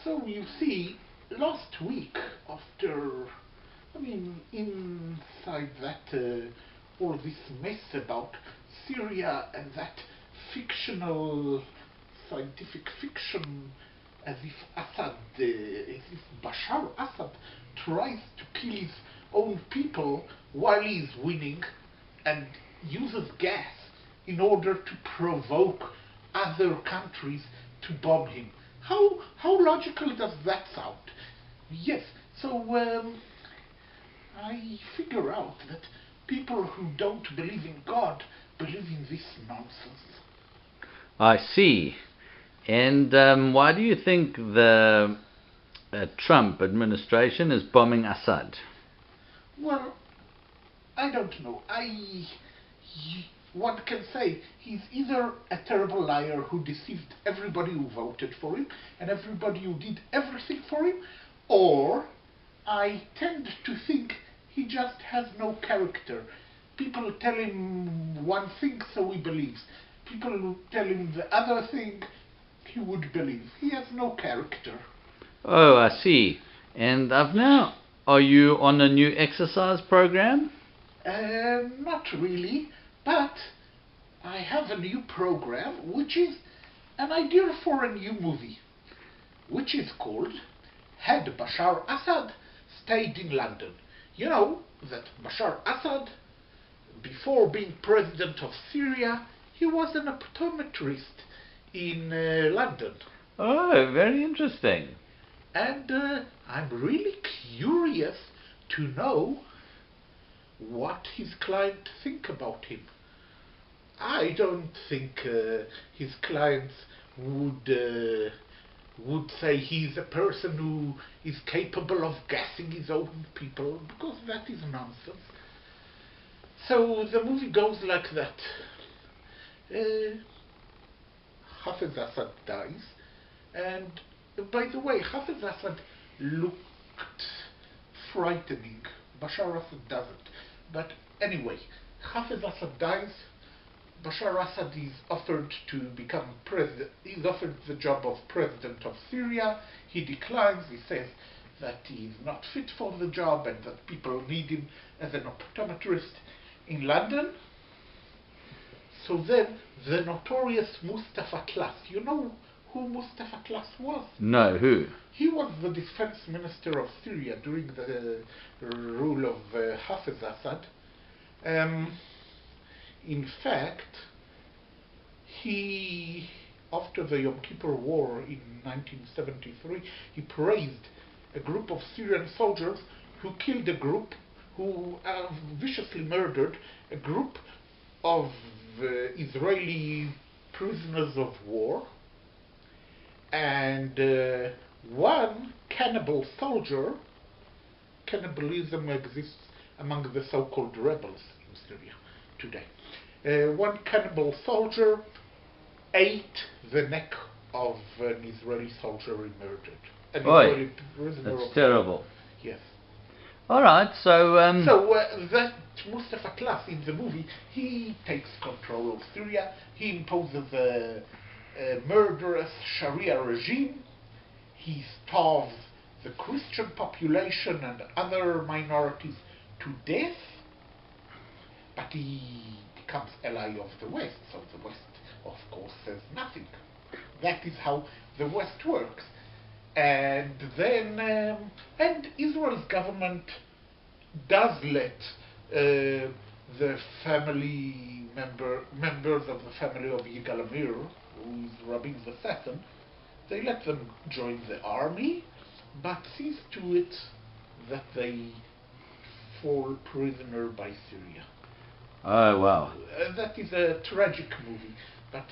So you see, last week, after, inside that, all this mess about Syria and that fictional, scientific fiction, as if Bashar Assad tries to kill his own people while he's winning and uses gas in order to provoke other countries to bomb him. How logical does that sound? Yes, so I figure out that people who don't believe in God believe in this nonsense. I see. And why do you think the Trump administration is bombing Assad? Well, I don't know. One can say he's either a terrible liar who deceived everybody who voted for him and everybody who did everything for him, or I tend to think he just has no character. People tell him one thing, so he believes. People tell him the other thing, he would believe. He has no character. Oh, I see. And now, are you on a new exercise program? Not really, but I have a new program, which is an idea for a new movie, which is called Had Bashar Assad Stayed in London. You know that Bashar Assad, before being president of Syria, he was an optometrist in London. Oh, very interesting. And I'm really curious to know what his clients think about him. I don't think his clients would say he's a person who is capable of gassing his own people, because that is nonsense. So the movie goes like that. Hafiz Assad dies, and by the way, Hafiz Assad looked frightening. Bashar Assad doesn't. But anyway, Hafiz Assad dies. Bashar Assad is offered to become president. He's offered the job of president of Syria. He declines. He says that he is not fit for the job and that people need him as an optometrist in London. So then, the notorious Mustafa Klas. You know who Mustafa Klas was? No, who? He was the defense minister of Syria during the rule of Hafiz Assad. In fact, he, after the Yom Kippur War in 1973, he praised a group of Syrian soldiers who killed a group, who viciously murdered a group of Israeli prisoners of war, and one cannibal soldier. Cannibalism exists among the so-called rebels in Syria today. One cannibal soldier ate the neck of an Israeli soldier he murdered. An Israeli prisoner. That's terrible. Yes. Alright, so that Mustafa Klas in the movie, he takes control of Syria. He imposes a murderous Sharia regime. He starves the Christian population and other minorities to death. But he becomes ally of the West, so the West, of course, says nothing. That is how the West works. And then, and Israel's government does let the family members of the family of Yigal Amir, who is Rabin's assassin, they let them join the army, but sees to it that they fall prisoner by Syria. Oh, wow. That is a tragic movie, but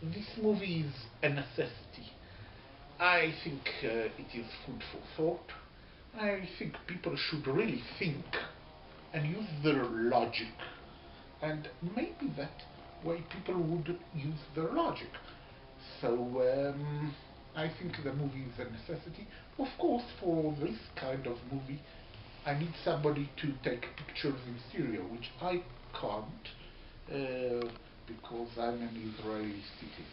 this movie is a necessity. I think it is food for thought. I think people should really think and use their logic. And maybe that way people would use their logic. So I think the movie is a necessity. Of course, for this kind of movie, I need somebody to take pictures in Syria, which I can't because I'm an Israeli citizen.